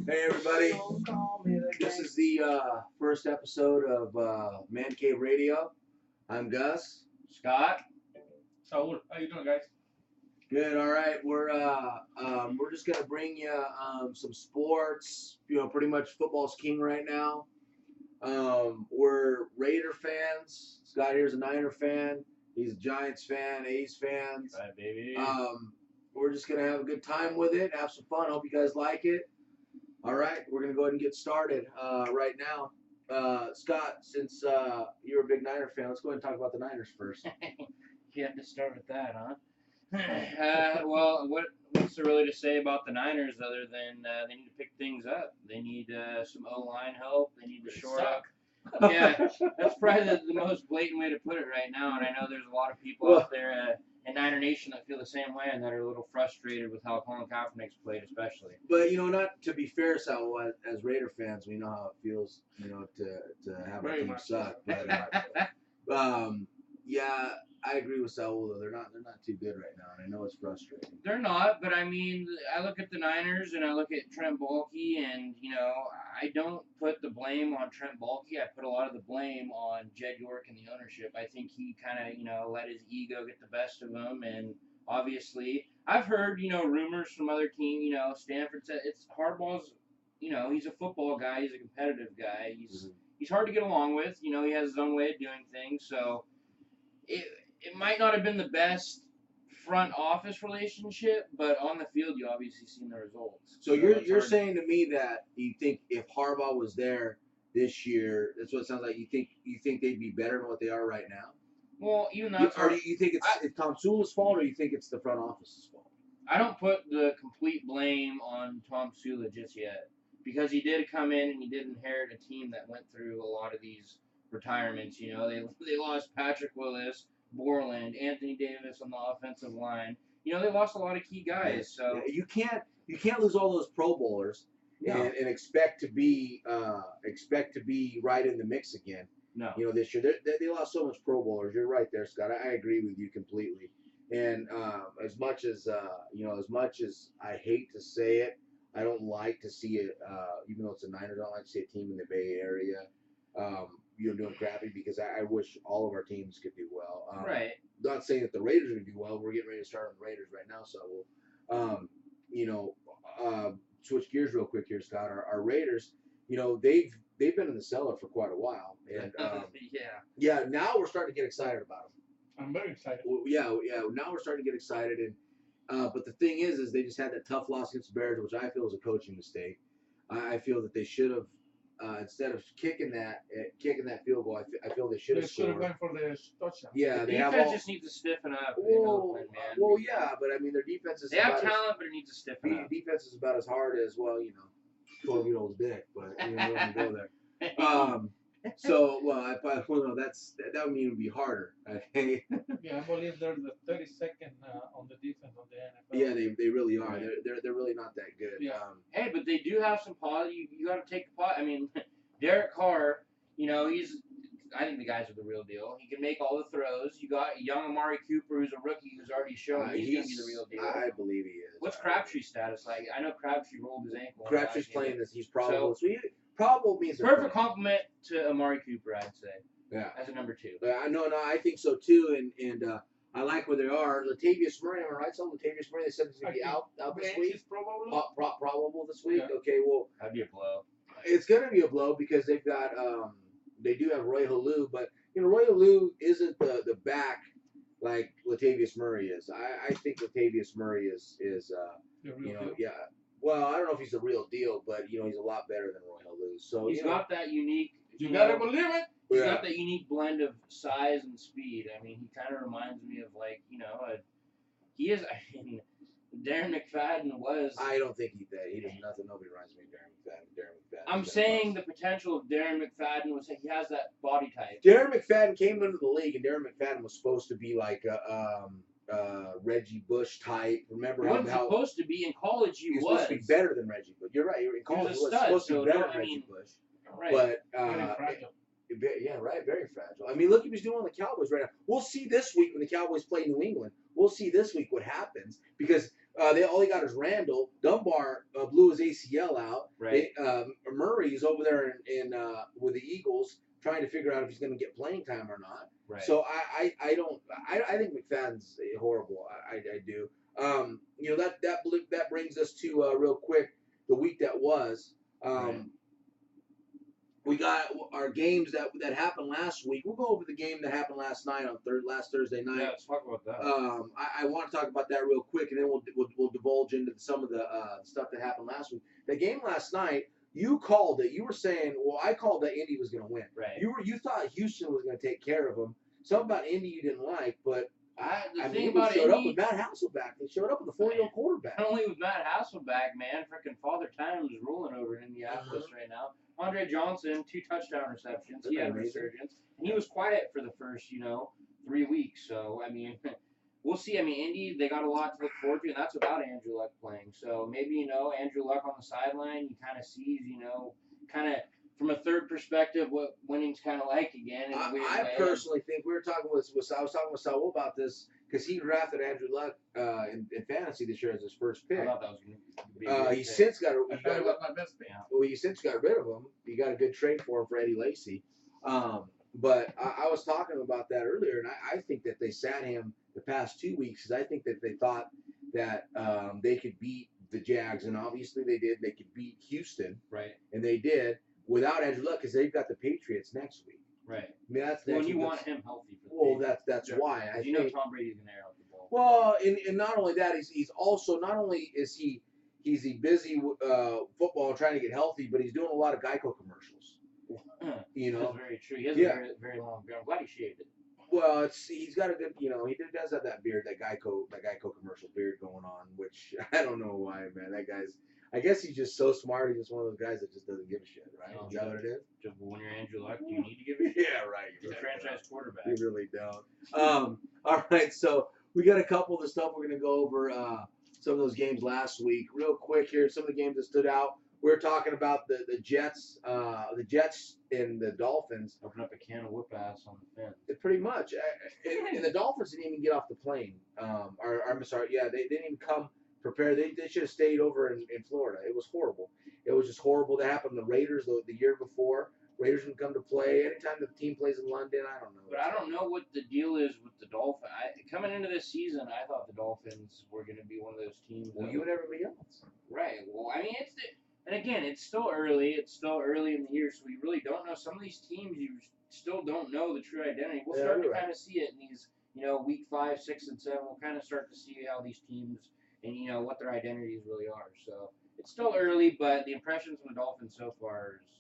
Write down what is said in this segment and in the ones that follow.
Hey everybody, this is the first episode of ManCave Radio. I'm Gus. Scott. Saul, how you doing, guys? Good. All right, we're just gonna bring you some sports. You know, pretty much football's king right now. We're Raider fans. Scott here's a Niner fan. He's a Giants fan, A's fans. Right, baby. We're just gonna have a good time with it, have some fun. Hope you guys like it. All right, we're going to go ahead and get started right now. Scott, since you're a big Niner fan, let's go ahead and talk about the Niners first. You have to start with that, huh? Well, what's there really to say about the Niners other than they need to pick things up? They need some O-line help. They need to shore up. Yeah, that's probably the most blatant way to put it right now. And I know there's a lot of people out there in Niner Nation that feel the same way and that are a little frustrated with how Colin Kaepernick's played, especially. But, you know, not to be fair, Sal, as Raider fans, we know how it feels, you know, to have our team suck. But, yeah, I agree with Saul, though. They're not too good right now, and I know it's frustrating. They're not, but I mean, I look at the Niners and I look at Trent Baalke, and, you know, I don't put the blame on Trent Baalke. I put a lot of the blame on Jed York and the ownership. I think he kind of, you know, let his ego get the best of him, and obviously, I've heard, you know, rumors from other teams, you know, Stanford said it's Harbaugh's, you know, he's a football guy, he's a competitive guy, he's hard to get along with, you know, he has his own way of doing things, so it might not have been the best front office relationship, but on the field you obviously seen the results. So you're saying to me that you think if Harbaugh was there this year, that's what it sounds like. You think they'd be better than what they are right now? Well, even though you think it's Tom Sula's fault, or you think it's the front office's fault? I don't put the complete blame on Tom Sula just yet, because he did come in and he did inherit a team that went through a lot of these retirements. You know, they lost Patrick Willis, Borland, Anthony Davis on the offensive line. You know, they lost a lot of key guys. So you can't lose all those Pro Bowlers and expect to be right in the mix again. No. You know, this year they lost so much Pro Bowlers. You're right there, Scott. I agree with you completely. And as much as I hate to say it, I don't like to see it. Even though it's a Niners, I don't like to see a team in the Bay Area. Doing crappy, because I wish all of our teams could do well. Right. Not saying that the Raiders are going to do well. We're getting ready to start on the Raiders right now, so we'll, switch gears real quick here, Scott. Our Raiders, you know, they've been in the cellar for quite a while, and yeah. Now we're starting to get excited about them. I'm very excited. Well, yeah. Now we're starting to get excited, and but the thing is they just had that tough loss against the Bears, which I feel is a coaching mistake. I feel that they should have. Instead of kicking that field goal, I feel they should have scored. They should have gone for the touchdown. Yeah, the defense just needs to stiffen up. Well, yeah, but I mean their defense is. They have talent, but it needs to stiffen up. Defense is about as hard as 12-year-old's dick, but you know, we don't go there. So I don't know. That would mean it would be harder. Okay. Yeah, I believe they're the 32nd on the defense on the NFL. Yeah, they really are. Right. They're really not that good. Yeah. Hey, but they do have some positive. You got to take the pot. I mean, Derek Carr. You know, I think the guy's are the real deal. He can make all the throws. You got young Amari Cooper, who's a rookie, who's already shown he's going to be the real deal. I believe he is. What's Crabtree's status like? I know Crabtree rolled his ankle. Crabtree's playing this. He's probable. So probable means perfect compliment to Amari Cooper, I'd say. Yeah. As a number 2. No, I think so too, and I like where they are. Latavius Murray, am I right? So Latavius Murray, they said he's going to be out this week. Probable this week. Yeah. Okay, well, that'd be a blow. It's going to be a blow because they've got they do have Roy Halou, but you know Roy Halou isn't the back like Latavius Murray is. I think Latavius Murray is you know, yeah. Well, I don't know if he's the real deal, but you know he's a lot better than Roy Halou. So he's got that unique. You gotta believe it. He's got that unique blend of size and speed. I mean, he kind of reminds me of he is. I mean, Darren McFadden was. I don't think he does nothing. Nobody reminds me of Darren McFadden. I'm saying the potential of Darren McFadden was he has that body type. Darren McFadden came into the league, and Darren McFadden was supposed to be like Reggie Bush type. Remember he wasn't supposed to be in college. He was supposed to be better than Reggie Bush. You're right. In college, he was supposed to be better than Reggie Bush. Right. But very fragile. Yeah, right. Very fragile. I mean, look what he's doing on the Cowboys right now. We'll see this week when the Cowboys play New England. We'll see this week what happens because All he got is Randall. Dunbar blew his ACL out. Right. Murray's over there in with the Eagles trying to figure out if he's going to get playing time or not. Right. So I think McFadden's horrible. I do. That brings us to real quick the week that was. Right. We got our games that happened last week. We'll go over the game that happened last night on last Thursday night. Yeah, let's talk about that. I want to talk about that real quick, and then we'll divulge into some of the stuff that happened last week. The game last night, you called it. You were saying, well, I called that Indy was going to win. Right. You thought Houston was going to take care of them. Something about Indy you didn't like, but the thing they about showed up Indy, with Matt Hasselbeck. They showed up with a 4-year-old quarterback. not only with Matt Hasselbeck, man, freaking Father Time is rolling over in Indianapolis right now. Andre Johnson, 2 touchdown receptions. He had a resurgence, and he was quiet for the first, 3 weeks. So I mean, we'll see. I mean, Indy, they got a lot to look forward to, and that's without Andrew Luck playing. So maybe Andrew Luck on the sideline, he kind of sees, kind of from a third perspective what winning's kind of like again. In a weird way. Personally think I was talking with Saul about this because he drafted Andrew Luck in fantasy this year as his first pick. I thought that was going to be He's since got my best pick. Well, he since got rid of him. He got a good trade for him for Eddie Lacy. But I was talking about that earlier, and I think that they sat him the past 2 weeks because I think that they thought that they could beat the Jags, and obviously they did. They could beat Houston, right, and they did without Andrew Luck because they've got the Patriots next week. Right. I mean, that's when you want him healthy. For the Patriots. That's why. You know Tom Brady's gonna air out the ball. Well, and not only that, he's also not only is he's a busy football trying to get healthy, but he's doing a lot of Geico commercials. That's very true. He has a very, very long beard. I'm glad he shaved it. Well, he's got a good, he does have that beard, that Geico commercial beard going on, which I don't know why, man. That guy's, I guess he's just so smart. He's just one of those guys that just doesn't give a shit, right? Is that what it is? Just when you're Andrew Luck, do you need to give a shit? Yeah, right. You're a franchise quarterback. You really don't. All right, so we got a couple of the stuff we're going to go over. Some of those games last week, real quick here. Some of the games that stood out. We're talking about the Jets and the Dolphins. Open up a can of whoop ass on the fence. Pretty much, and the Dolphins didn't even get off the plane. I'm sorry, yeah, they didn't even come prepared. They should have stayed over in Florida. It was horrible. It was just horrible. That happened to the Raiders the year before. Raiders didn't come to play. Anytime the team plays in London, I don't know. But I don't know what the deal is with the Dolphins. Coming into this season, I thought the Dolphins were going to be one of those teams. Well, you and everybody else. Right. Well, I mean, and again, it's still early. It's still early in the year, so we really don't know. Some of these teams, you still don't know the true identity. We'll start to kind of see it in these, week 5, 6, and 7. We'll kind of start to see how these teams and what their identities really are. So it's still early, but the impressions from the Dolphins so far is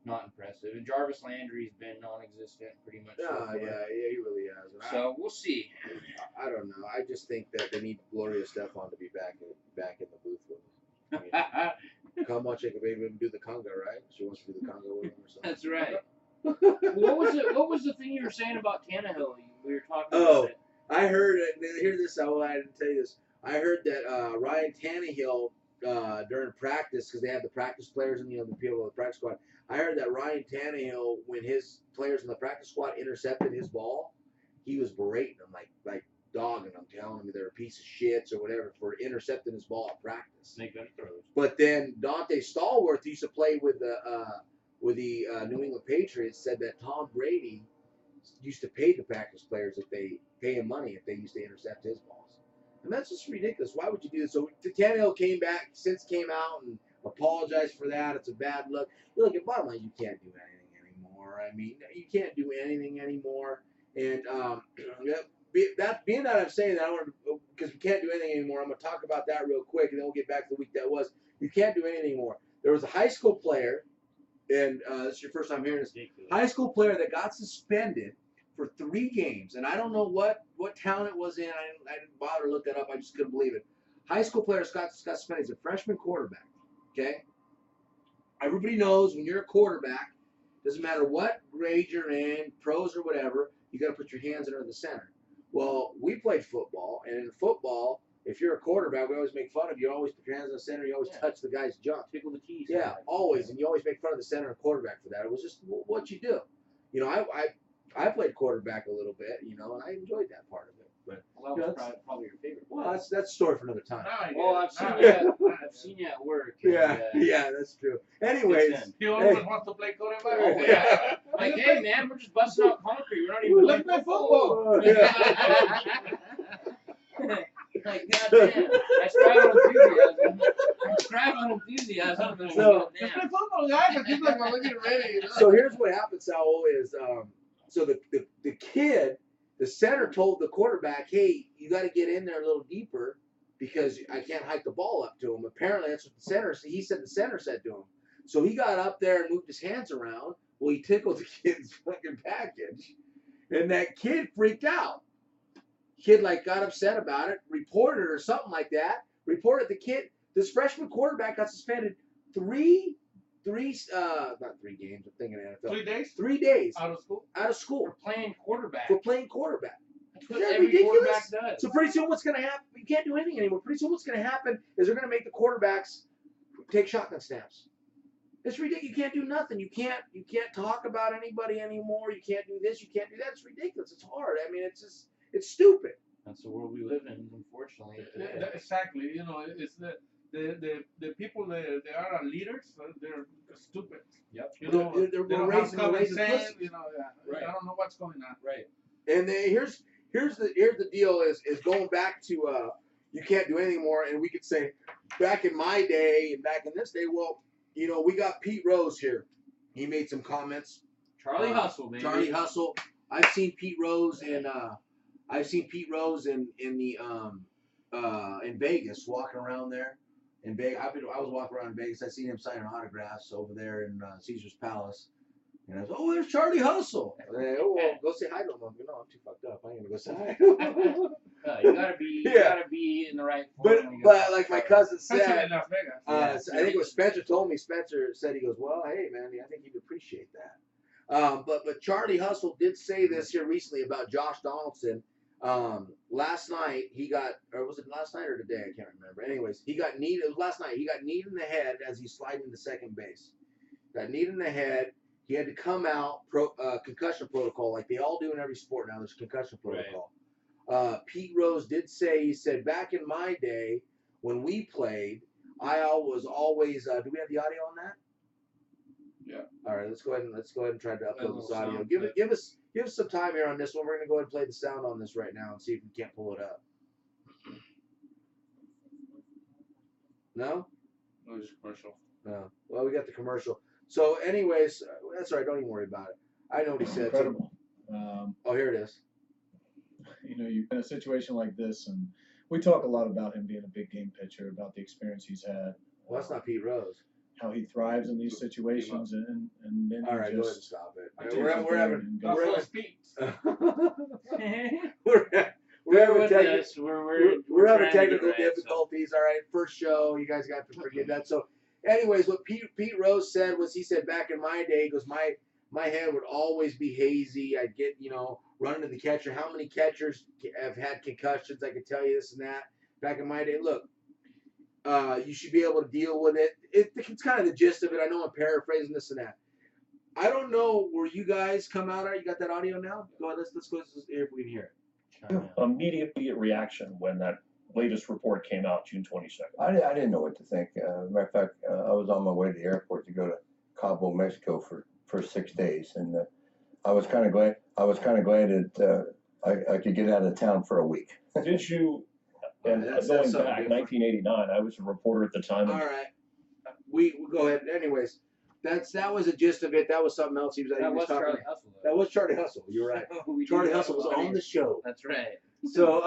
not impressive. And Jarvis Landry's been non-existent pretty much. Yeah, he really has. So we'll see. I don't know. I just think that they need Gloria Estefan to be back in the booth with them. I mean, come watch it, baby, do the conga, right? She wants to do the conga with him or something. That's right. What was the thing you were saying about Tannehill? We were talking about it. I heard it. Hear this. I didn't tell you this. I heard that Ryan Tannehill during practice, because they have the practice players and the people of the practice squad. I heard that Ryan Tannehill, when his players in the practice squad intercepted his ball, he was berating them, like dogging them, telling them they're a piece of shits or whatever for intercepting his ball at practice. Make them throws. But then Dante Stallworth, who used to play with the New England Patriots, said that Tom Brady used to pay the practice players if they pay him money if they used to intercept his balls. And that's just ridiculous. Why would you do this? So Tannehill came out and apologized for that. It's a bad look. Look, at bottom line, you can't do anything anymore. I mean, you can't do anything anymore. And being that I'm saying that, because we can't do anything anymore, I'm going to talk about that real quick, and then we'll get back to the week that was. You can't do anything anymore. There was a high school player, and this is your first time hearing this, high school player that got suspended for 3 games, and I don't know what town it was in. I didn't bother to look that up. I just couldn't believe it. High school player got suspended. He's a freshman quarterback. Okay? Everybody knows when you're a quarterback, doesn't matter what grade you're in, pros or whatever, you got to put your hands under the center. Well, we played football, and in football, if you're a quarterback, we always make fun of you. You always put your hands in the center. You always touch the guy's junk. Tickle the teeth. Yeah, always. And you always make fun of the center and quarterback for that. It was just what you do. I played quarterback a little bit, and I enjoyed that part of it. But Well, that was probably your favorite. well, that's a story for another time. Well, I've seen you at work. And, Yeah, that's true. Anyways, He always wants to play quarterback. Oh yeah. Like, hey man, we're just busting out concrete. We're not even Let's play football. Oh, yeah. Like, goddamn. I strive on enthusiasm. So- Let's play football, guys. I keep like, well, look at it ready. So here's what happened, Saul, is so the kid, the center told the quarterback, hey, you got to get in there a little deeper because I can't hike the ball up to him. Apparently that's what the center said. He said the center said to him. So he got up there and moved his hands around. Well, he tickled the kid's fucking package. And that kid freaked out. Kid like got upset about it, reported or something like that. Reported the kid. This freshman quarterback got suspended not 3 games. I'm thinking NFL. 3 days 3 days out of school. out of school For playing quarterback. for playing quarterback. That's what Isn't that every ridiculous? quarterback does. So pretty soon what's going to happen? You can't do anything anymore. Pretty soon what's going to happen is they're going to make the quarterbacks take shotgun snaps. It's ridiculous. You can't do nothing. You can't talk about anybody anymore. You can't do this. You can't do that. It's ridiculous. It's hard. I mean, it's stupid. That's the world we live in, unfortunately. Today. Exactly. You know, it's the people that they are leaders. They're stupid. Yep. You know, They're they don't have raising common pussies. sense. You know, Right. I don't know what's going on. Right. And then here's the deal is going back to you can't do anything more. And we could say back in my day and back in this day, well, you know, we got Pete Rose here. He made some comments. Charlie Hustle, baby. Charlie Hustle. I've seen Pete Rose in the in Vegas walking around there. In Vegas, I was walking around in Vegas. I seen him signing autographs over there in Caesar's Palace. And I was, oh, there's Charlie Hustle. And I, oh, well, go say hi to him. I'm like, no, I'm too fucked up. I ain't gonna go say hi. You gotta be in the right form. But like my cousin Especially said, in Las Vegas. I think it was Spencer told me. Spencer said, he goes, well, hey man, I think you'd appreciate that. But Charlie Hustle did say this here recently about Josh Donaldson. Last night he got, or was it last night or today? I can't remember. Anyways, he got kneed. It was last night. He got kneed in the head as he's sliding to second base. Got kneed in the head. He had to come out concussion protocol like they all do in every sport now. There's concussion protocol. Right. Pete Rose did say, he said, back in my day when we played, I was always. Do we have the audio on that? Yeah. All right. Let's go ahead and try to upload this audio. Sound, Give us some time here on this one. We're gonna go ahead and play the sound on this right now and see if we can't pull it up. No. No, it's commercial. No. Well, we got the commercial. So, anyways, that's all right. Don't even worry about it. I know what he said. Incredible. Oh, here it is. You know, you're in a situation like this, and we talk a lot about him being a big game pitcher, about the experience he's had. Well, that's not Pete Rose. How he thrives in these situations, and then All right, he go ahead and just stop it. I We're take having and That's go. full speed. we're having trying to get technical right, difficulties. All right, first show, you guys got to forgive that. So, anyways, what Pete Rose said was, he said back in my day, he goes, my head would always be hazy. I'd get, running to the catcher. How many catchers have had concussions? I could tell you this and that. Back in my day, look, you should be able to deal with it. It's kind of the gist of it. I know I'm paraphrasing this and that. I don't know where you guys come out at. You got that audio now? Go ahead. Let's go see if we can hear it. Immediate reaction when that latest report came out, June 22nd. I didn't know what to think. Matter of fact, I was on my way to the airport to go to Cabo, Mexico for 6 days, and I was kind of glad. That I could get out of town for a week. Did you? And That's going something back, different. 1989, I was a reporter at the time. All right. We go ahead. Anyways, that was the gist of it. That was something else. That was Charlie Hustle. Though. That was Charlie Hustle. You're right. Charlie Hustle was on the show. That's right. So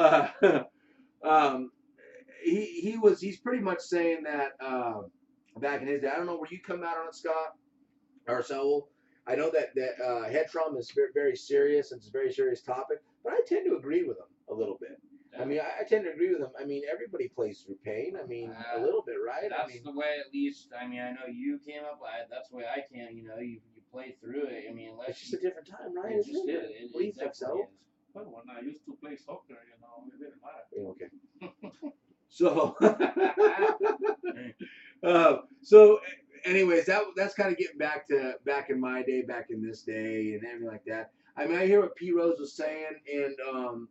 he's pretty much saying that back in his day. I don't know where you come out on it, Scott or Saul. I know that head trauma is very, very serious. And it's a very serious topic, but I tend to agree with him a little bit. I mean, I tend to agree with him. I mean, everybody plays through pain. I mean, a little bit, right? That's the way, at least. I mean, I know you came up. That's the way I can. You play through it. I mean, unless it's just a different time, right? It just Isn't it? is. What do you think, Sal? Well, when I used to play soccer, it didn't matter. Okay. So, so anyways, that's kind of getting back in my day, back in this day, and everything like that. I mean, I hear what Pete Rose was saying, and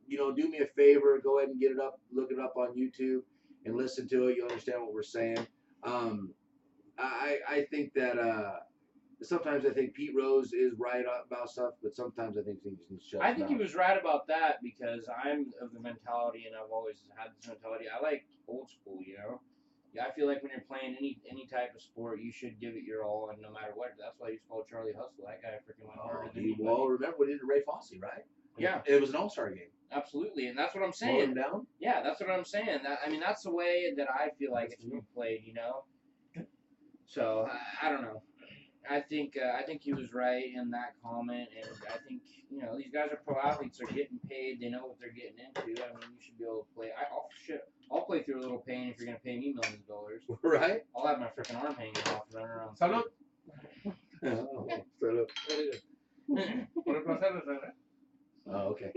do me a favor, go ahead and get it up, look it up on YouTube, and listen to it. You understand what we're saying. I think that sometimes I think Pete Rose is right about stuff, but sometimes I think he just needs to shut I his think mouth. he was right about that because I'm of the mentality, and I've always had this mentality. I like old school, Yeah, I feel like when you're playing any type of sport, you should give it your all, and no matter what. That's why he's called Charlie Hustle. That guy freaking went harder than anybody. Well, remember what he did to Ray Fosse, right? Yeah, it was an all-star game. Absolutely, and that's what I'm Slow him saying. down. Yeah, that's what I'm saying. That's the way that I feel like it should be played, So I don't know. I think he was right in that comment, and I think these guys are pro athletes. They're getting paid. They know what they're getting into. I mean, you should be able to play. I'll play through a little pain if you're gonna pay me millions of dollars. Right? I'll have my freaking arm hanging off and run around. Salud. Salud. Por el placer de ser, Oh, okay.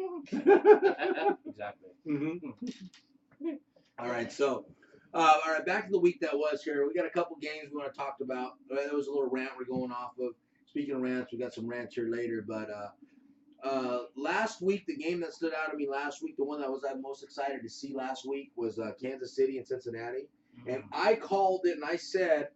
Exactly. Mm-hmm. All right, so. All right, back to the week that was here. We got a couple games we want to talk about. There was a little rant we're going off of. Speaking of rants, we got some rants here later. But last week, the game that stood out to me last week, the one that I was most excited to see last week was Kansas City and Cincinnati. Mm-hmm. And I called it, and I said,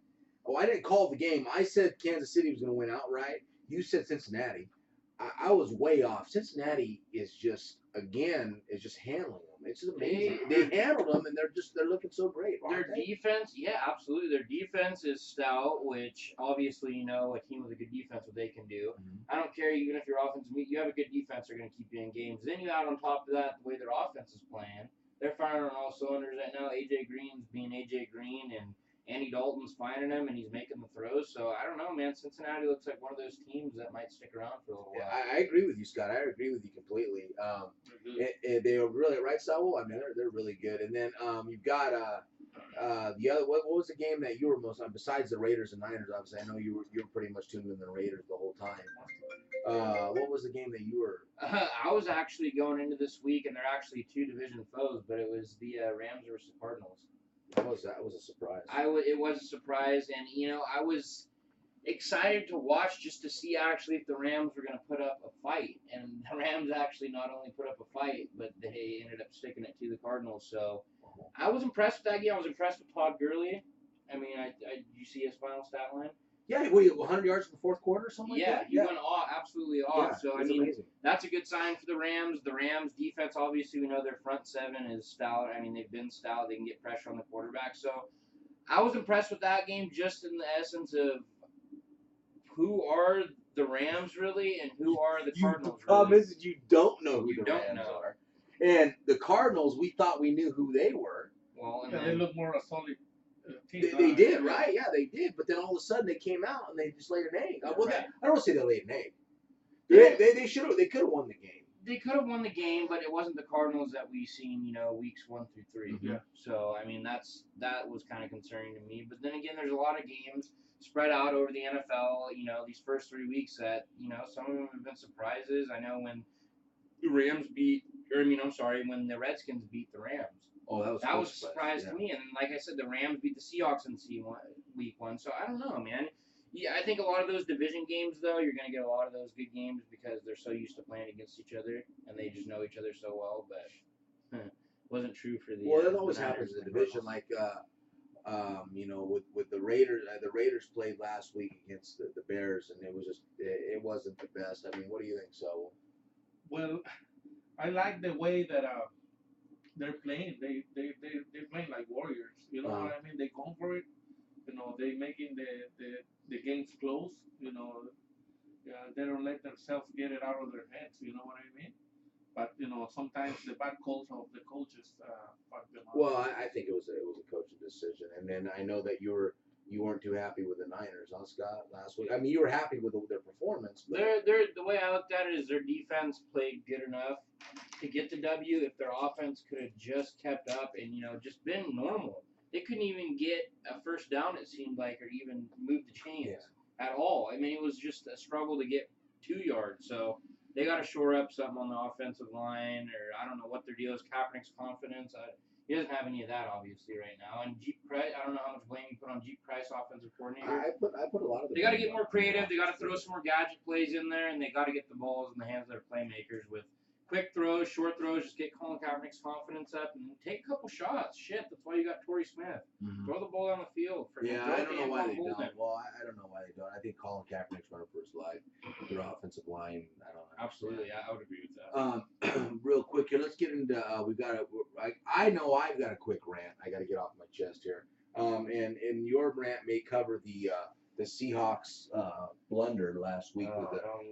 I didn't call the game. I said Kansas City was going to win outright. You said Cincinnati. I was way off. Cincinnati is just handling them. It's just amazing. They handled them, and they're looking so great. Their defense, yeah, absolutely. Their defense is stout, which obviously a team with a good defense, what they can do. Mm-hmm. I don't care even if your offense, you have a good defense, they're going to keep you in games. Then you add on top of that the way their offense is playing. They're firing on all cylinders right now. AJ Green's being AJ Green, and Andy Dalton's finding him, and he's making the throws. So I don't know, man. Cincinnati looks like one of those teams that might stick around for a little while. I agree with you, Scott. I agree with you completely. They were really right, Saul. I mean, they're really good. And then you've got the other. What was the game that you were most on besides the Raiders and Niners? Obviously, I know you were pretty much tuned in the Raiders the whole time. What was the game that you were? I was actually going into this week, and they're actually two division foes, but it was the Rams versus the Cardinals. That was a surprise. It was a surprise, and I was excited to watch just to see actually if the Rams were going to put up a fight, and the Rams actually not only put up a fight, but they ended up sticking it to the Cardinals. So I was impressed with that game. I was impressed with Todd Gurley. I mean, did you see his final stat line? Yeah, 100 yards in the fourth quarter or something like that? He went off, absolutely off. Yeah, so, I mean, amazing. That's a good sign for the Rams. The Rams defense, obviously, we know their front seven is stout. I mean, they've been stout. They can get pressure on the quarterback. So, I was impressed with that game just in the essence of who are the Rams, really, and who are the Cardinals, The problem really. is that you don't know who the Rams are. And the Cardinals, we thought we knew who they were. Well, and they look more a solid team. They did, right? Yeah, they did. But then all of a sudden they came out and they just laid an egg. Well, right. I don't want to say they laid an egg. They could have won the game. They could have won the game, but it wasn't the Cardinals that we've seen, weeks 1 through 3. Mm-hmm. Yeah. So I mean, that was kind of concerning to me. But then again, there's a lot of games spread out over the NFL. These first 3 weeks that some of them have been surprises. I know when the when the Redskins beat the Rams. Oh, that was a surprise to me. And like I said, the Rams beat the Seahawks in week 1. So I don't know, man. Yeah, I think a lot of those division games, though, you're going to get a lot of those good games because they're so used to playing against each other and they just know each other so well. But wasn't true for the. Well, that always happens in the division. Like, with the Raiders. The Raiders played last week against the Bears, and it wasn't the best. I mean, what do you think, so? Well, I like the way that they're playing. They're playing like warriors. You know what I mean? They go for it. They making the games close. They don't let themselves get it out of their heads. You know what I mean? But sometimes the bad calls of the coaches fuck them up. Well, I think it was a coaching decision, and then I know that you weren't too happy with the Niners, huh, Scott, last week. I mean, you were happy with their performance. But the way I looked at it is their defense played good enough to get the W. If their offense could have just kept up and just been normal, they couldn't even get a first down. It seemed like, or even move the chains at all. I mean, it was just a struggle to get 2 yards. So they got to shore up something on the offensive line, or I don't know what their deal is. Kaepernick's confidence. He doesn't have any of that, obviously, right now. And Jeep Price, I don't know how much blame you put on Jeep Price, offensive coordinator. I put a lot of. They got to get more creative. They got to throw some more gadget plays in there, and they got to get the balls in the hands of their playmakers with quick throws, short throws. Just get Colin Kaepernick's confidence up and take a couple shots. Shit, that's why you got Torrey Smith. Mm-hmm. Throw the ball down the field. Yeah, I don't know why they don't. Well, I don't know why they don't. I think Colin Kaepernick's running for his life. Their offensive line, I don't know. Absolutely, I would agree with that. Real quick here, let's get into. We've got a. I know I've got a quick rant. I got to get off my chest here. And your rant may cover the Seahawks blunder last week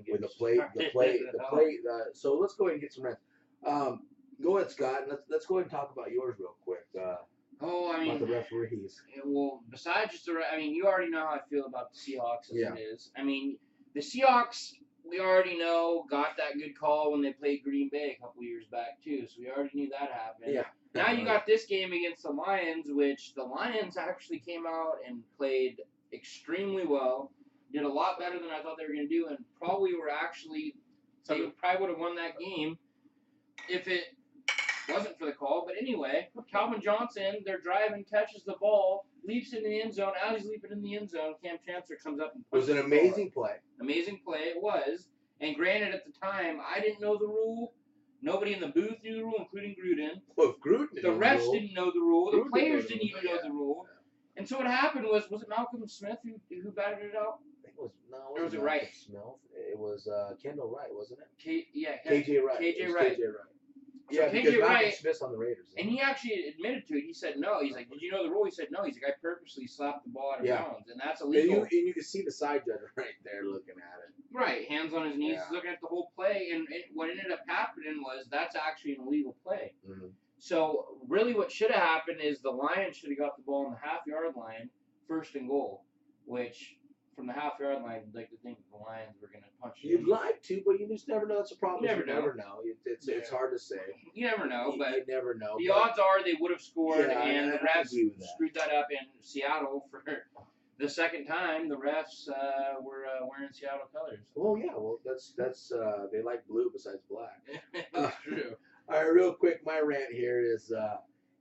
with the play. So let's go ahead and get some rants. Go ahead, Scott, and let's go ahead and talk about yours real quick. About the referees. Well, besides just you already know how I feel about the Seahawks as it is. I mean, the Seahawks, we already know, got that good call when they played Green Bay a couple years back, too, so we already knew that happened. Yeah. Now you got this game against the Lions, which the Lions actually came out and played extremely well, did a lot better than I thought they were going to do, and probably would have won that game if it wasn't for the call. But anyway, Calvin Johnson, they're driving, catches the ball, leaps in the end zone. As he's leaping in the end zone, Cam Chancellor comes up and punches. It was an amazing play. Amazing play, it was. And granted, at the time, I didn't know the rule. Nobody in the booth knew the rule, including Gruden. Well, if Gruden the refs didn't know the rule. The players didn't even know the rule. And so what happened was it Malcolm Smith who batted it out? I think it was Or was it Wright? Smith. It was Kendall Wright, wasn't it? KJ Wright. KJ Wright. So Yeah, because KJ Malcolm Wright, Smith's on the Raiders. and he actually admitted to it. He said no. He's like, did you know the rule? He said no. He's like, I purposely slapped the ball out of bounds, and that's illegal. And you can see the side judge right there looking at it. Right, hands on his knees, looking at the whole play, and what ended up happening was that's actually an illegal play. Mm-hmm. So really what should have happened is the Lions should have got the ball on the half-yard line, 1st and goal, which from the half-yard line, I'd like to think the Lions were going to punch it. You'd like to, but you just never know. That's a problem. You never know. It's hard to say. You never know, but you never know. The odds are they would have scored, and the refs screwed that up in Seattle for the second time. The refs were wearing Seattle colors. Well, yeah. Well, that's they like blue besides black. That's true. All right, real quick, my rant here is,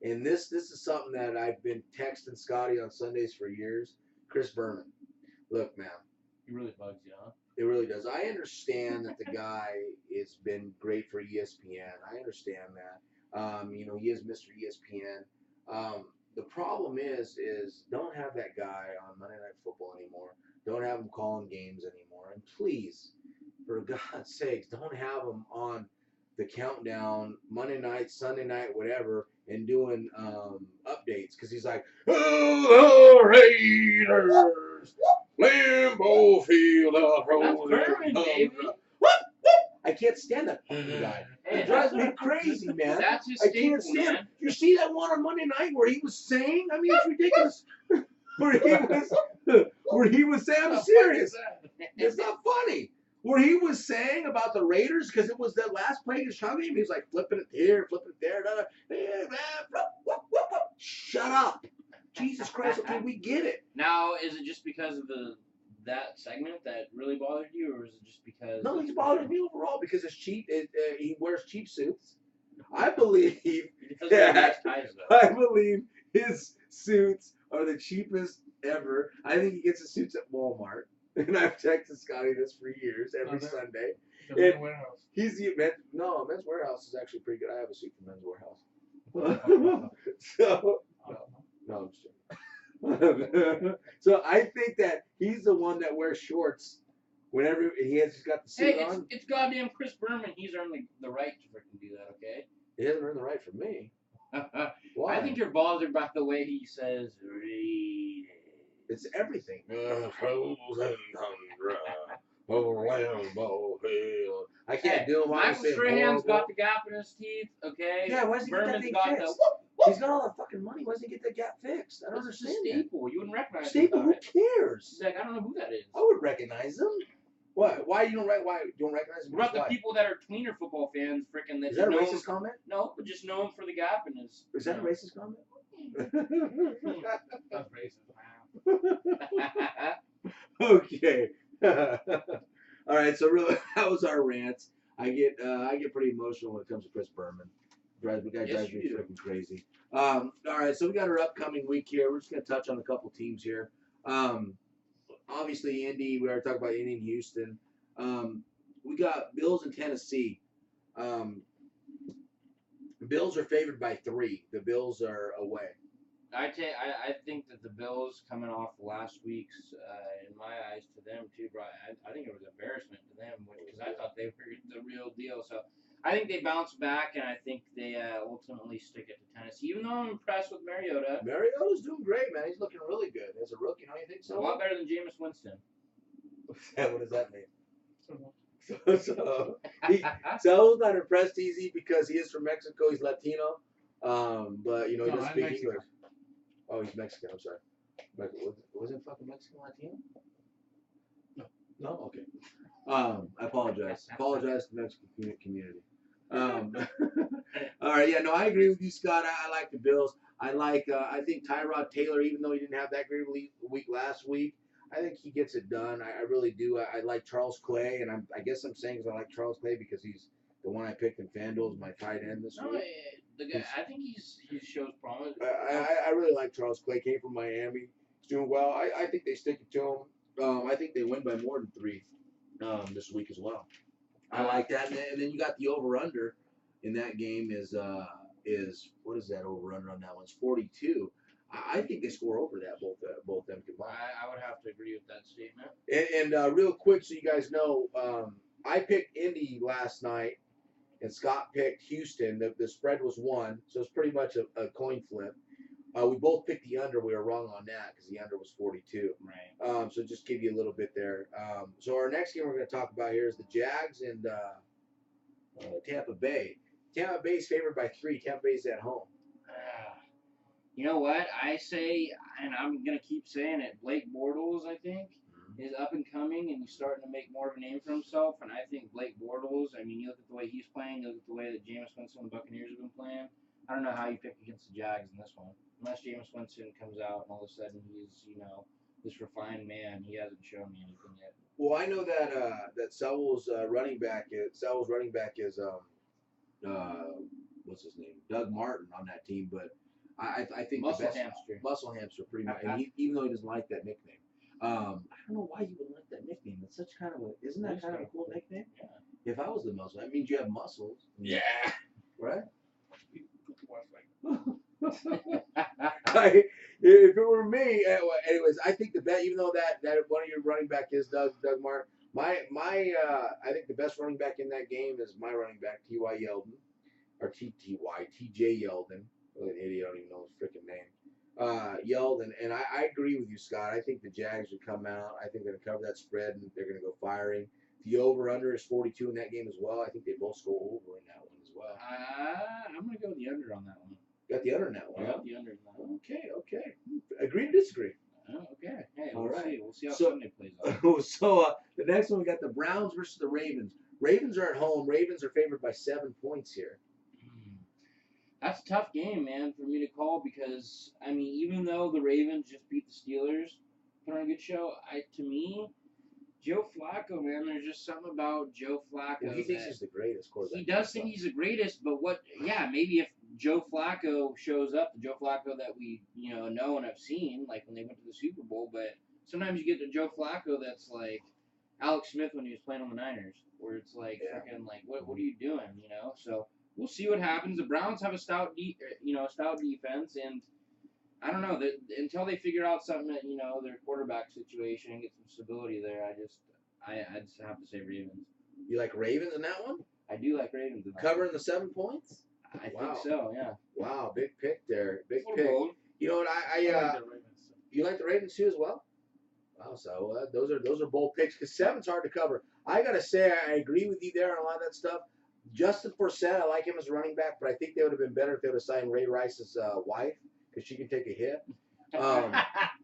and this is something that I've been texting Scotty on Sundays for years. Chris Berman. Look, man. He really bugs you, huh? It really does. I understand that the guy has been great for ESPN. I understand that. He is Mr. ESPN. The problem is don't have that guy on Monday Night Football anymore. Don't have him calling games anymore. And please, for God's sakes, don't have him on the countdown Monday night, Sunday night, whatever, and doing updates. Because he's like, oh, the Raiders! Lambeau Field, I can't stand that fucking guy. It drives me crazy, man. That's his I can't stand it. You see that one on Monday night where he was saying? I mean, it's ridiculous. where he was saying, I'm serious. It's not funny. Where he was saying about the Raiders, because it was that last play against Chicago game, he was like flipping it here, flipping it there. Shut up. Jesus Christ, okay, we get it. Now, is it just because of that segment that really bothered you, or is it just because... No, it's bothered me overall because it's cheap. He wears cheap suits. I believe I believe his suits are the cheapest ever. I think he gets his suits at Walmart. And I've texted Scotty this for years, every Sunday. The Men's Warehouse. He's Men's Warehouse is actually pretty good. I have a suit from Men's Warehouse. No, I'm just joking. So I think that he's the one that wears shorts whenever he's got the suit on. It's goddamn Chris Berman. He's earned the right to freaking do that, okay? He hasn't earned the right from me. Why? I think you're bothered by the way he says Raiders. It's everything. I can't do him. Michael Strahan's got the gap in his teeth, okay? Yeah, why doesn't he get that thing fixed? He's got all that fucking money. Why doesn't he get that gap fixed? I don't understand that. Staple. You wouldn't recognize Staple, him. who cares? He's like, I don't know who that is. I would recognize him. What? Why you don't recognize him? What about the people that are tweener football fans? Freaking that is that a know racist him, comment? No, but just know him for the gap in his. Is that a racist comment? That's racist. Okay. All right. So really, that was our rant. I get pretty emotional when it comes to Chris Berman, Drives me Yes, you do. freaking crazy. All right, so we got our upcoming week here. We're just gonna touch on a couple teams here. Obviously, Indy. We already talked about Indy and Houston. We got Bills and Tennessee. The Bills are favored by 3. The Bills are away. I think that the Bills coming off last week's, in my eyes, to them too, bro. I think it was embarrassment to them because I thought they were the real deal. So I think they bounce back, and I think they ultimately stick it to Tennessee. Even though I'm impressed with Mariota, Mariota's doing great, man. He's looking really good as a rookie. Don't you think a so? lot better than Jameis Winston. What does that mean? So not impressed easy because he is from Mexico. He's Latino, but he No, doesn't I'm speak Mexican. English. Oh, he's Mexican. I'm sorry. Wasn't fucking Mexican Latino? No. No. Okay. I apologize. Apologize to the Mexican community. All right. Yeah. No, I agree with you, Scott. I like the Bills. I think Tyrod Taylor, even though he didn't have that great week last week, I think he gets it done. I really do. I like Charles Clay, and I guess I'm saying because I like Charles Clay because he's the one I picked in FanDuel as my tight end this week. The guy, I think he shows promise. I really like Charles Clay. Came from Miami. He's doing well. I think they stick it to him. I think they win by more than 3 this week as well. I like that. And then you got the over/under in that game is what is that over/under on that one? It's 42. I think they score over that both them combined. I would have to agree with that statement. And real quick, so you guys know, I picked Indy last night, and Scott picked Houston. The spread was 1, so it's pretty much a coin flip. We both picked the under. We were wrong on that because the under was 42. Right. So just give you a little bit there. So our next game we're going to talk about here is the Jags and Tampa Bay. Tampa Bay's favored by 3. Tampa Bay's at home. You know what? I say, and I'm going to keep saying it, Blake Bortles, I think, is up and coming, and he's starting to make more of a name for himself. And I think Blake Bortles, I mean, you look at the way he's playing, you look at the way that Jameis Winston and the Buccaneers have been playing. I don't know how you pick against the Jags in this one. Unless Jameis Winston comes out and all of a sudden he's, this refined man. He hasn't shown me anything yet. Well, I know that Sewell's running back is what's his name? Doug Martin on that team, but I think Muscle the best hamster. muscle hamster pretty much, and even though he doesn't like that nickname, I don't know why you would like that nickname. It's such kind of isn't that kind of a cool nickname? Yeah. If I was the muscle, that means you have muscles. Yeah. Right. Like, If it were me, anyways, I think the bet, even though that one of your running back is Doug Martin, I think the best running back in that game is my running back T.Y. Yeldon, or T.J. Yeldon. What an idiot! I don't even know his freaking name. Yeldon, and I agree with you, Scott. I think the Jags would come out. I think they're gonna cover that spread and they're gonna go firing. The over/under is 42 in that game as well. I think they both score over in that one as well. I'm going to go with the under on that one. Got the under in that one. I got the under in that one. Okay. Agree to disagree. Oh, okay. Hey, All we'll right. see. We'll see how So- Sunday plays out. So the next one we got the Browns versus the Ravens. Ravens are at home. Ravens are favored by 7 points here. That's a tough game, man, for me to call because, I mean, even though the Ravens just beat the Steelers, put on a good show, to me, Joe Flacco, man, there's just something about Joe Flacco. Well, he thinks that- he's the greatest quarterback. He does think he's the greatest, but maybe if Joe Flacco shows up, the Joe Flacco that we, know and have seen, like when they went to the Super Bowl, but sometimes you get the Joe Flacco that's like Alex Smith when he was playing on the Niners, where it's like, freaking, like, what are you doing, So we'll see what happens. The Browns have a stout defense, and I don't know, until they figure out something at, their quarterback situation and get some stability there, I just have to say Ravens. You like Ravens in that one? I do like Ravens. In that Covering the 7 points? I Wow. think so, yeah. Wow, big pick there. Big Little pick. bold. You know what? You like the Ravens too as well? Wow, so those are bold picks because 7's hard to cover. I gotta say I agree with you there on a lot of that stuff. Justin Forsett, I like him as a running back, but I think they would have been better if they would have signed Ray Rice's wife because she can take a hit.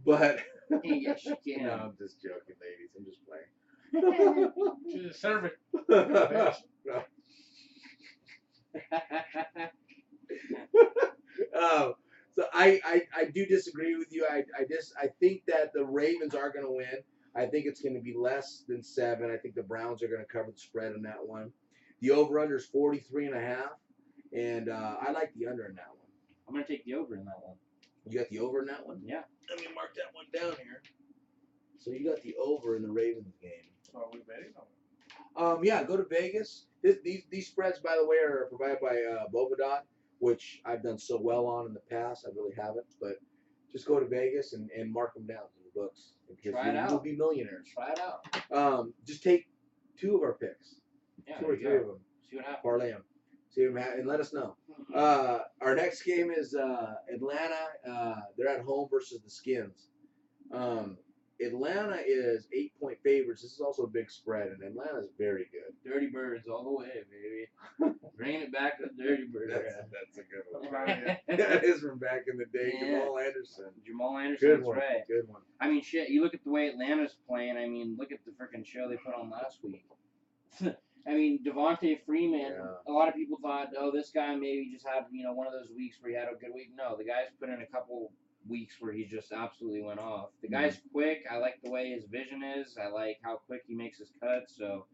But Yes, you can. no, I'm just joking, ladies. I'm just playing. to deserve it. So I do disagree with you. I think that the Ravens are going to win. I think it's going to be less than 7. I think the Browns are going to cover the spread on that one. The over/under is 43.5. And I like the under in that one. I'm gonna take the over in that one. You got the over in that one? Yeah. Let me mark that one down here. So you got the over in the Ravens game. So are we betting on it? Yeah, go to Vegas. These spreads, by the way, are provided by Bobadot, which I've done so well on in the past. I really haven't, but just go to Vegas and mark them down in the books. Because Try it you'll out. be millionaires. Try it out. Just take 2 of our picks, Yeah. 2 there or you 3 go. of them, See what happens. parlay them, see them, and let us know. Our next game is Atlanta. They're at home versus the Skins. Atlanta is 8-point favorites. This is also a big spread, and Atlanta's very good. Dirty Birds all the way, baby. Bringing it back to the Dirty Birds. That's a good one. Right. That is from back in the day. Yeah. Jamal Anderson. Jamal Anderson, Good that's one. right. Good one. I mean, shit, you look at the way Atlanta's playing. I mean, look at the freaking show they put on last week. I mean, Devontae Freeman, Yeah. a lot of people thought, oh, this guy maybe just had, one of those weeks where he had a good week. No, the guy's put in a couple weeks where he just absolutely went off. The guy's quick. I like the way his vision is. I like how quick he makes his cuts. So,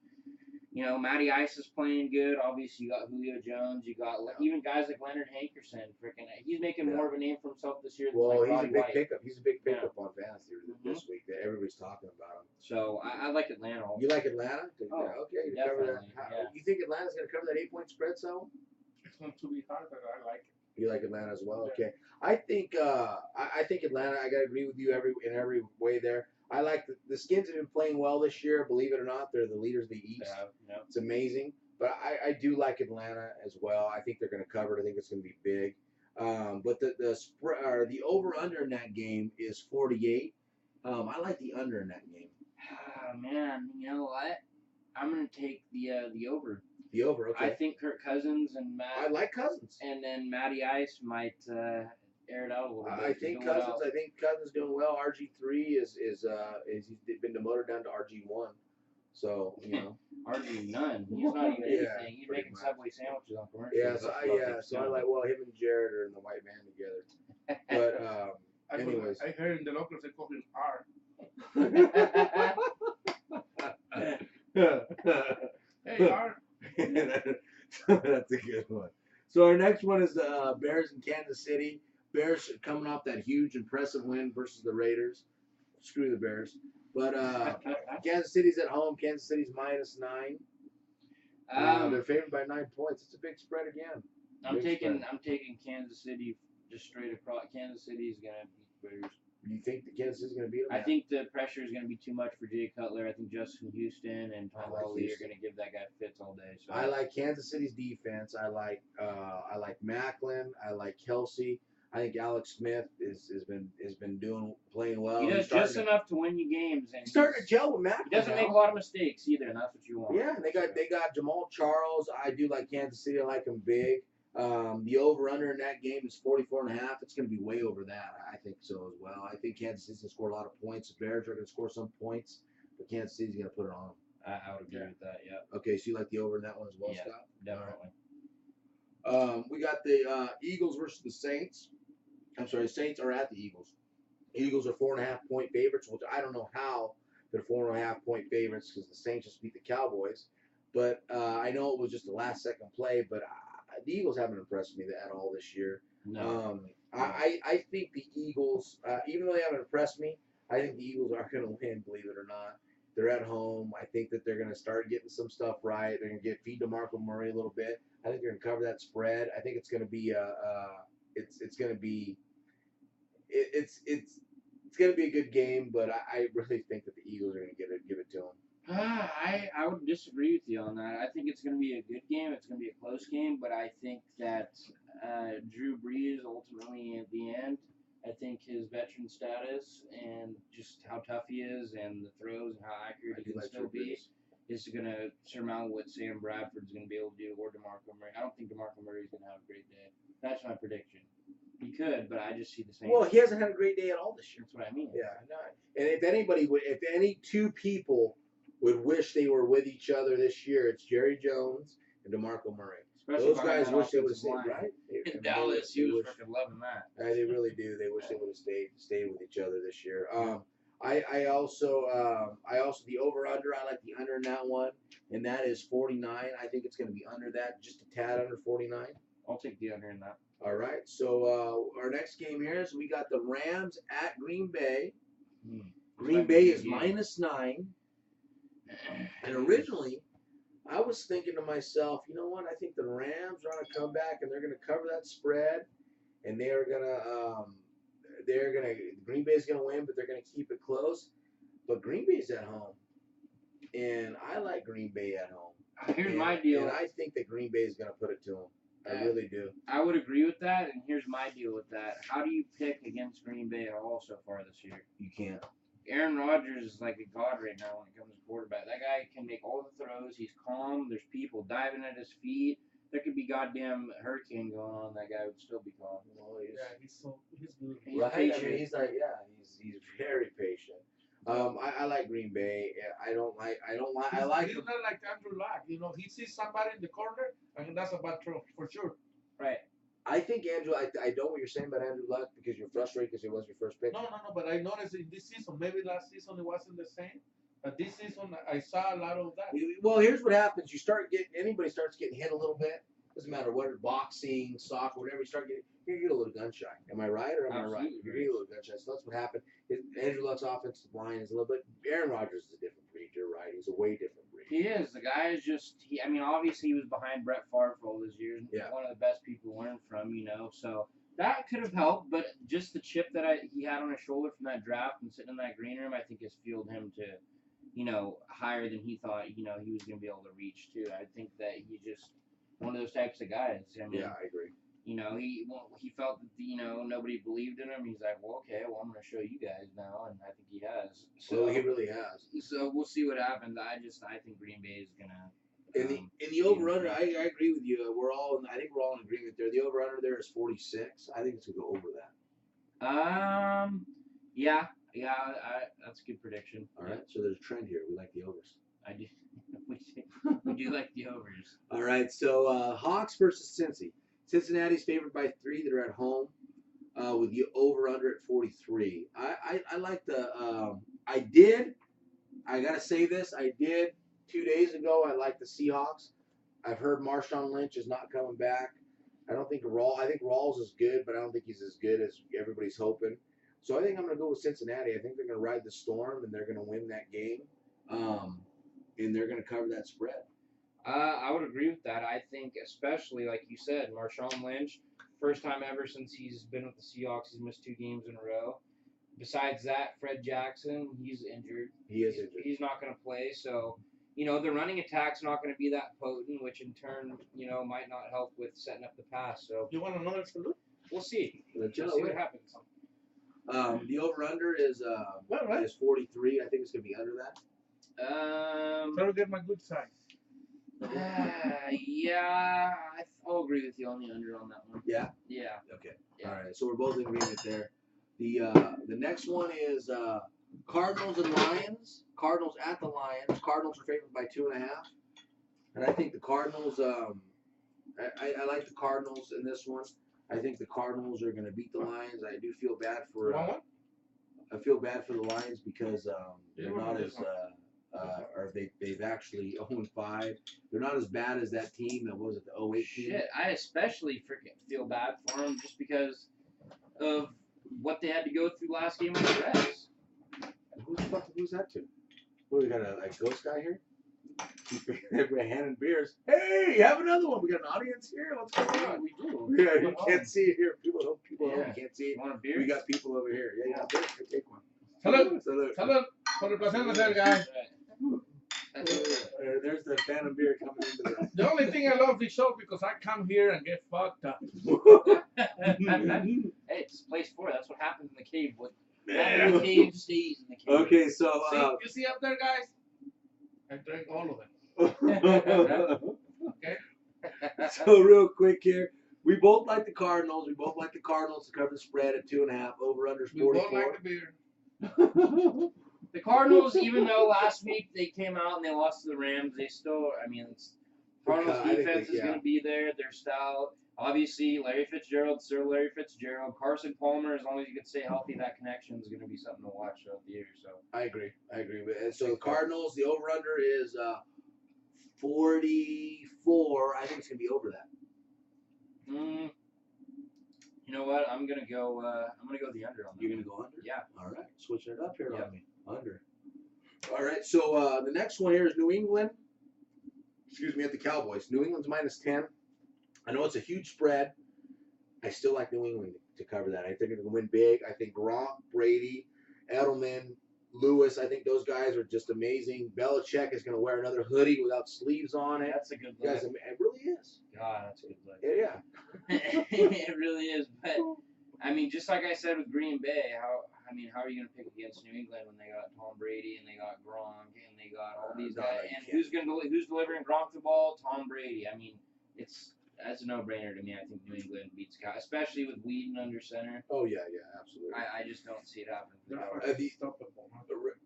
Matty Ice is playing good. Obviously, you got Julio Jones. You got even guys like Leonard Hankerson. Freaking, he's making more of a name for himself this year than Well, like he's Roddy a big White. pickup. He's a big pickup on fantasy this week. That everybody's talking about him. So I like Atlanta. Also. You like Atlanta? Oh, Okay, you cover that. definitely, yeah. You think Atlanta's going to cover that 8-point spread, so? It's going to be hard, but I like it. You like Atlanta as well? Yeah. Okay. I think Atlanta. I gotta agree with you in every way there. I like the Skins have been playing well this year. Believe it or not, they're the leaders of the East. Yeah. It's amazing. But I do like Atlanta as well. I think they're going to cover it. I think it's going to be big. But the over under in that game is 48. I like the under in that game. Ah, man, you know what? I'm gonna take the over. The over. Okay. I think Kirk Cousins and Matt. I like Cousins. And then Matty Ice might air it out a little bit. I think Cousins doing well. RG3 is he's been demoted down to RG1. So RG none. He's not even anything. Yeah, He's pretty making much. Subway sandwiches on commercials. Yeah. That's So about I like him and Jared are in the white van together. But anyways. I heard in the locals they call him R. Hey, R. That's a good one. So our next one is the Bears in Kansas City. Bears coming off that huge, impressive win versus the Raiders. Screw the Bears. But Kansas City's at home. Kansas City's -9. They're favored by 9 points. It's a big spread again. I'm Big taking spread. Kansas City just straight across. Kansas City's gonna beat the Bears. You think the Kansas City's going to beat them? I think the pressure is going to be too much for Jay Cutler. I think Justin Houston and Tom I like Hawley are Houston. going to give that guy fits all day. So I like Kansas City's defense. I like Macklin. I like Kelsey. I think Alex Smith has been playing well. he does He's starting just to- enough to win you games, and He's starting to gel with Macklin. he doesn't now. make a lot of mistakes either, and that's what you want. Yeah, and they got Jamal Charles. I do like Kansas City. I like them big. The over-under in that game is 44.5. It's going to be way over that. I think so as well. I think Kansas City's going to score a lot of points. The Bears are going to score some points, but Kansas City's going to put it on them. I would agree with that. Yeah, Okay, so you like the over in that one as well, Yeah. Scott? definitely. We got the Eagles versus the Saints. I'm sorry, the Saints are at the Eagles. Eagles are 4.5-point favorites, which I don't know how they're 4.5-point favorites because the Saints just beat the Cowboys. But I know it was just a last-second play, but the Eagles haven't impressed me at all this year. No. I think the Eagles, even though they haven't impressed me, I think the Eagles are going to win, believe it or not. They're at home. I think that they're going to start getting some stuff right. They're going to feed DeMarco Murray a little bit. I think they're going to cover that spread. I think it's going to be it's going to be a good game, but I really think that the Eagles are going to give it to them. I would disagree with you on that. I think it's going to be a good game. It's going to be a close game, but I think that Drew Brees ultimately at the end, I think his veteran status and just how tough he is and the throws and how accurate he can still be is going to surmount what Sam Bradford's going to be able to do or DeMarco Murray. I don't think DeMarco Murray's going to have a great day. That's my prediction. He could, but I just see the same. Well, he hasn't had a great day at all this year. That's what I mean. Yeah, I know. And if any two people would wish they were with each other this year, it's Jerry Jones and DeMarco Murray. Especially Those behind guys that wish they would have offensive stayed, line. right? In Dallas, he was freaking loving that. They really do. They wish they would have stayed with each other this year. I also the over under. I like the under in that one, and that is 49. I think it's going to be under that, just a tad under 49. I'll take the under in that. All right. So our next game here is we got the Rams at Green Bay. Green That'd be Bay a good is game. -9. And originally, I was thinking to myself, you know what? I think the Rams are going to come back and they're going to cover that spread, and Green Bay's going to win, but they're going to keep it close. But Green Bay's at home, and I like Green Bay at home. Here's my deal. And I think that Green Bay is going to put it to them. I really do. I would agree with that, and here's my deal with that. How do you pick against Green Bay at all so far this year? You can't. Aaron Rodgers is like a god right now when it comes to quarterback. That guy can make all the throws. He's calm. There's people diving at his feet. There could be goddamn hurricane going on. That guy would still be calm. Well, he's good. He's right? patient. I mean, he's very patient. I like Green Bay. I like He's him. not like Andrew Luck. You know, he sees somebody in the corner, and that's a bad throw for sure. Right. I think Andrew. I know what you're saying about Andrew Luck because you're frustrated because he was your first pick. No. But I noticed in this season, maybe last season it wasn't the same, but this season I saw a lot of that. Well, here's what happens: anybody starts getting hit a little bit. Doesn't matter what, boxing, soccer, whatever. You get a little gun shy. Am I right or am I right? Absolutely You get a little gun shy. So that's what happened. Andrew Luck's offensive line is a little bit. Aaron Rodgers is a different breed. You're right. He's a way different breed. He is. The guy is just. I mean, obviously he was behind Brett Favre for all those years. Yeah. One of the best people to learn from. So that could have helped, but just the chip that he had on his shoulder from that draft and sitting in that green room, I think has fueled him to, higher than he thought. He was going to be able to reach too. I think that he just one of those types of guys. I mean, Yeah, I agree. He felt that nobody believed in him. He's like, well, okay, I'm going to show you guys now, and I think he has. So he really has. So we'll see what happens. I think Green Bay is gonna. In the over under, I agree with you. I think we're all in agreement there. The over under there is 46. I think it's gonna go over that. Yeah. That's a good prediction. All right. So there's a trend here. We like the overs. I do. We do like the overs. All right. So Hawks versus Cincy. Cincinnati's favored by 3. They're at home. With the over under at 43. I like the. I gotta say this. I did 2 days ago. I like the Seahawks. I've heard Marshawn Lynch is not coming back. I think Rawls is good, but I don't think he's as good as everybody's hoping. So I think I'm gonna go with Cincinnati. I think they're gonna ride the storm and they're gonna win that game. And they're gonna cover that spread. I would agree with that. I think, especially like you said, Marshawn Lynch, first time ever since he's been with the Seahawks, he's missed 2 games in a row. Besides that, Fred Jackson, he's injured. He is injured. He's not going to play. So, the running attack's not going to be that potent, which in turn, might not help with setting up the pass. So You want another salute? we'll see. Let's See see what happens. The over under is 43. I think it's gonna be under that. Try to get my good side. Yeah, I'll agree with you on the under on that one. Yeah. Yeah. Okay. Yeah. All right. So we're both in agreement there. The next one is Cardinals and Lions. Cardinals at the Lions. Cardinals are favored by 2.5. And I think the Cardinals. I like the Cardinals in this one. I think the Cardinals are going to beat the Lions. I do feel bad for. I feel bad for the Lions because they're not as. Or they've actually 0-5. They're not as bad as that team that was at the 08 team. Shit, I especially freaking feel bad for them just because of what they had to go through last game with the Reds. Who's that to? What, we got a ghost guy here? Everybody handing beers. Hey, have another one. We got an audience here. What's going on? We do. Yeah, you can't see it here. People Yeah. can't see it. You want a beer? We got people over here. Yeah, you want a beer? Here, take one. Salud. Salud. Salud. Por el placer de ser, guys. There's the Phantom beer coming into the. The only thing I love this show because I come here and get fucked up. Hey, it's place 4. That's what happens in the cave. What happens in the cave stays in the cave. Okay, so. See, you see up there, guys? I drank all of them. Okay. So real quick here, we both like the Cardinals. We both like the Cardinals to cover the spread at 2.5. Over under We both 44. like the beer. The Cardinals, even though last week they came out and they lost to the Rams, they still, Cardinals I think defense is going to be there. They're stout. Obviously, Larry Fitzgerald, Sir Larry Fitzgerald, Carson Palmer, as long as you can stay healthy, that connection is going to be something to watch throughout the year. So I agree. And so the Cardinals, the over under is 44. I think it's going to be over that. You know what? I'm gonna go. I'm gonna go the under on that. You're gonna go under? Yeah. All right, switching it up here Yep. on me. Under. All right, so the next one here is New England. Excuse me, at the Cowboys. New England's -10. I know it's a huge spread. I still like New England to cover that. I think they're gonna win big. I think Gronk, Brady, Edelman, Lewis. I think those guys are just amazing. Belichick is gonna wear another hoodie without sleeves on it. That's a good Guys, look. it really is. God, that's a good look. Yeah. It really is. But I mean, just like I said with Green Bay, how are you gonna pick against New England when they got Tom Brady and they got Gronk and they got all these No, guys? you And can't. who's delivering Gronk the ball? Tom Brady. I mean, that's a no-brainer to me. I think New England beats Cow, especially with Whedon under center. Oh yeah, absolutely. I just don't see it happening. They're the- unstoppable, huh?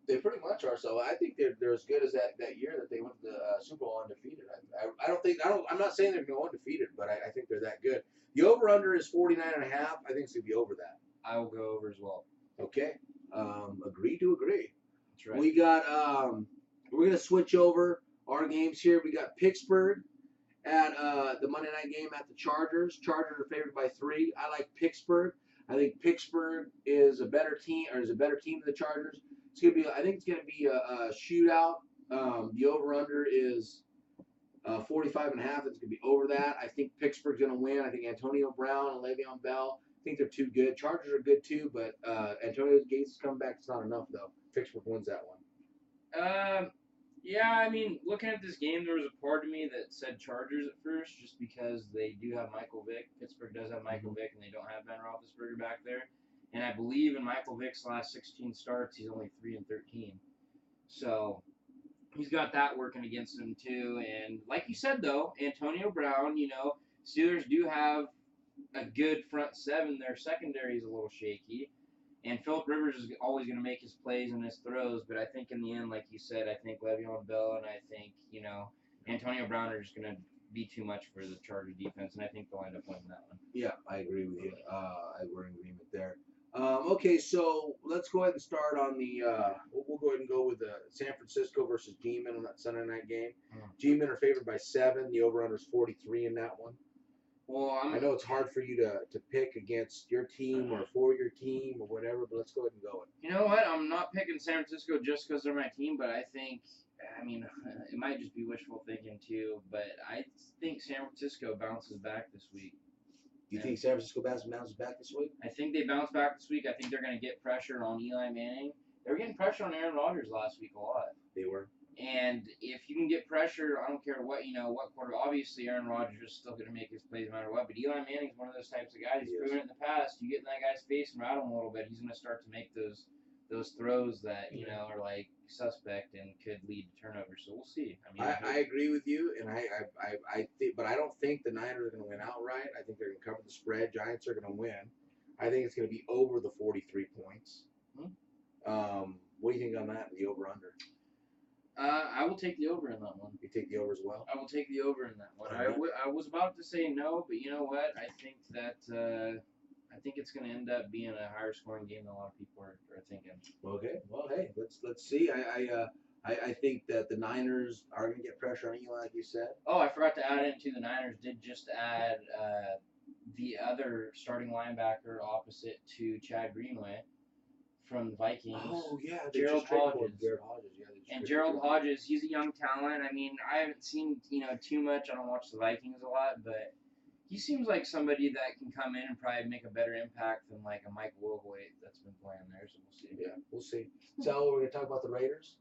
They pretty much are. So I think they're as good as that year that they went to the Super Bowl undefeated. I'm not saying they're going to go undefeated, but I think they're that good. The over under is 49.5. I think it's gonna be over that. I will go over as well. Okay. Agree to agree. That's right. We got we're gonna switch over our games here. We got Pittsburgh at the Monday night game at the Chargers. Chargers are favored by 3. I like Pittsburgh. I think Pittsburgh is a better team than the Chargers. I think it's gonna be a shootout. The over under is 45.5. It's gonna be over that. I think Pittsburgh's gonna win. I think Antonio Brown and Le'Veon Bell. I think they're too good. Chargers are good too, but Antonio Gates' comeback is not enough though. Pittsburgh wins that one. Yeah, I mean, looking at this game, there was a part of me that said Chargers at first, just because they do have Michael Vick. Pittsburgh does have Michael Vick, and they don't have Ben Roethlisberger back there. And I believe in Michael Vick's last 16 starts, he's only 3-13. So he's got that working against him too. And like you said, though, Antonio Brown, Steelers do have a good front seven. Their secondary is a little shaky. And Phillip Rivers is always going to make his plays and his throws, but I think in the end, like you said, I think Le'Veon Bell and I think, Antonio Brown are just going to be too much for the Chargers defense, and I think they'll end up winning that one. Yeah, I agree with you. We're in agreement there. Okay, so let's go ahead and start on the. We'll go ahead and go with the San Francisco versus G-Men on that Sunday night game. G-Men are favored by 7. The over/under is 43 in that one. Well, I know it's hard for you to pick against your team or for your team or whatever, but let's go ahead and go it. You know what? I'm not picking San Francisco just because they're my team, but I mean, it might just be wishful thinking too, but I think San Francisco bounces back this week. You think San Francisco bounces back this week? I think they bounce back this week. I think they're going to get pressure on Eli Manning. They were getting pressure on Aaron Rodgers last week a lot. They were. And if you can get pressure, I don't care what quarter. Obviously, Aaron Rodgers is still going to make his plays no matter what. But Eli Manning's one of those types of guys. He's proven it in the past. You get in that guy's face and rattle him a little bit, he's going to start to make those throws that are like suspect and could lead to turnovers. So we'll see. I agree with you, and I think, but I don't think the Niners are going to win outright. I think they're going to cover the spread. Giants are going to win. I think it's going to be over the 43 points. What do you think on that? The over under. I will take the over in that one. You take the over as well? I will take the over in that one. Right. I was about to say no, but you know what? I think it's going to end up being a higher scoring game than a lot of people are thinking. Okay. Well, hey, let's see. I think that the Niners are going to get pressure on Eli, like you said. Oh, I forgot to add into the Niners did just add the other starting linebacker opposite to Chad Greenway from the Vikings. Oh yeah, Gerald Hodges. Gerald Hodges, yeah. And Gerald Hodges, he's a young talent. I mean, I haven't seen too much. I don't watch the Vikings a lot, but he seems like somebody that can come in and probably make a better impact than like a Mike Wilgway that's been playing there. So we'll see. Yeah, we'll see. So we're gonna talk about the Raiders.